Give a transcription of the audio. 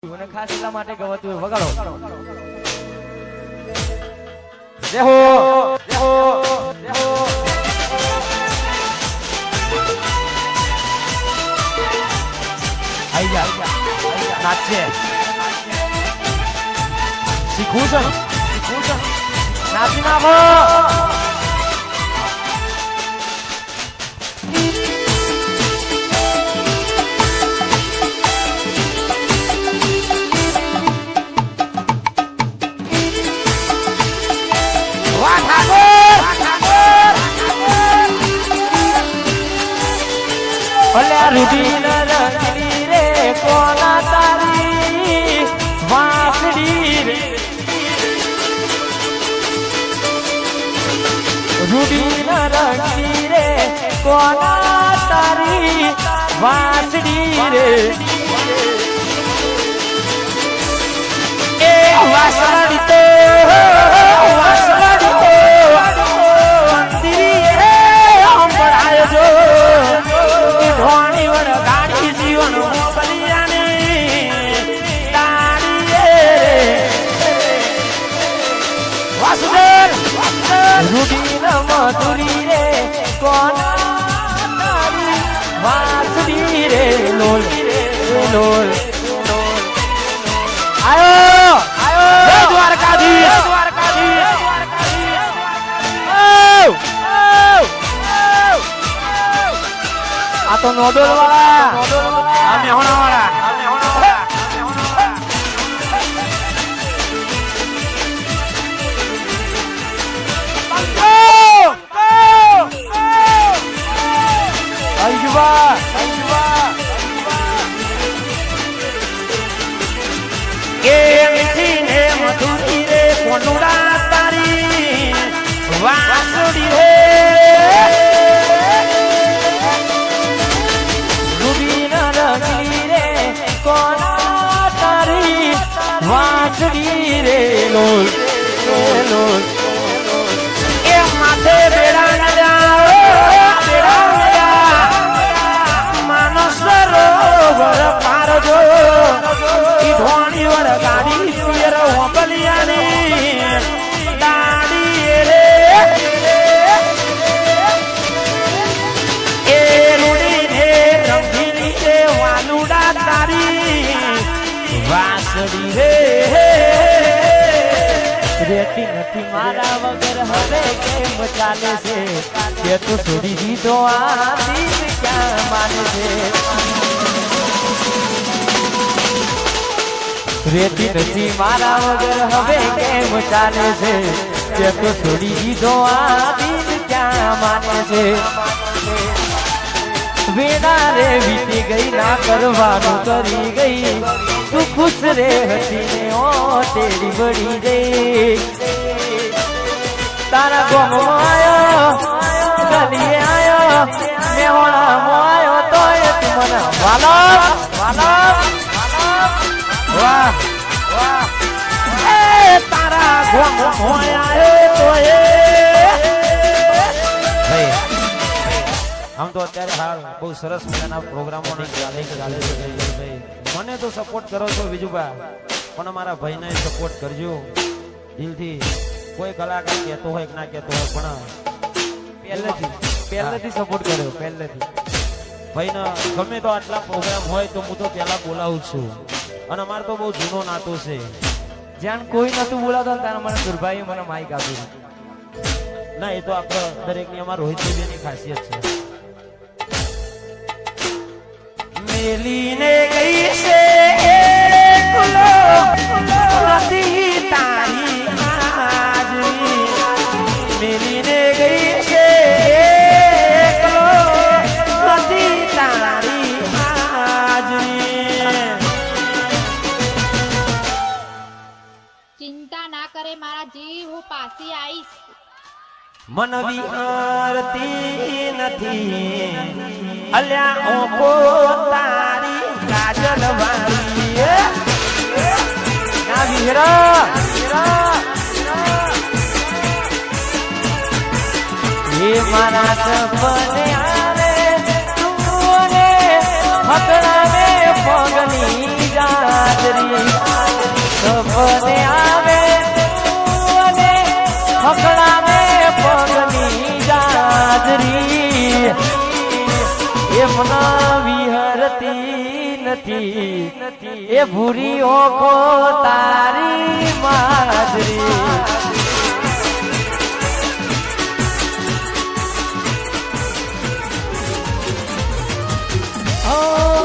મને ખાસ એટલા માટે ગવતું વગાડો જય હો જય હો જય હો આઈ જા નાચે શીખું છે નાચી નાખો રૂબીન રંગની રે કોના તારી વાસડી રે રૂબીન રંગની રે કોના તારી વાસડી રે એ વાસડી તો મંદિર રે અંબરાય જો ધોણી વડ ગાડી જીવન મોબલિયાની તાળી વાસુદેવ રૂબીન મધુરી રે કોના તારી વાસડી રે લોલ લોલ આયો આયો જય દ્વારકાધીશ આ તો નોડોલ વાળા આ મેહોણા વાળા કે મીઠી ને મધુરી રે કોનુડા તારી વાસુડી રે કોના તારી વાસડી રે લોલ લોલ એ માથે બેડા ન જાઓ માનસ સરોવર પાર જો ઈ ધોણી વડ ગાડી પિયર ઓબલિયાની દાડી રે એ રૂડી ને રંગીની રે વાલુડા તારી વાસડી રે રેતી નથી મારા વગર હવે કેમ ચાલે છે કે તું છોડી દીધો આ દિલ ક્યાં માને છે રેતી નથી મારા વગર હવે કેમ ચાલે છે કે તું છોડી દીધો આ દિલ ક્યાં માને છે વેડા રે વીતી ગઈ ના કરવાનું કરી ગઈ તું ખુશ રે હતી ને ઓ તેરી બળી ગઈ તારા ગોમમાં આયો ગલીએ આયો મેહોણામાં આયો તો તું મને વાલો વાલો વાહ વાહ એ તારા ગોમમાં આયો તો આમ તો અત્યારે હાલ બહુ સરસ મજાના પ્રોગ્રામો ચાલે છે ભાઈ મને તો સપોર્ટ કરો છો બીજુભાઈ પણ અમારા ભાઈને સપોર્ટ કરજો દિલથી કોઈ કલાકાર કહેતો હોય કે ના કહેતો હોય પણ પહેલેથી સપોર્ટ કર્યો પહેલેથી ભાઈને ગમે તો આટલા પ્રોગ્રામ હોય તો હું તો પહેલા બોલાવું છું અને અમારે તો બહુ જૂનો નાતો છે જ્યાં કોઈ નતું બોલાવતો ત્યારે મને દુર્ભાઈ મને માઇક આપ્યું ના એ તો આપણે દરેકની અમારા રોહિત ભાઈની ખાસિયત છે મેલીને ગઈ છે એકલો નથી તારી હાજરી મેલીને ગઈ છે એકલો નથી તારી હાજરી ચિંતા ના કરે મારા જીવ હું પાછી આવીશ મન વિહરતી નથી અલ્યા ઓકો તારી કાજલ વાળી ના વિહરા એ મારા સપને આવે તું ને હકડા મે પગની જાતરી નથી એ ભૂરી ઓખો તારી માજરી ઓ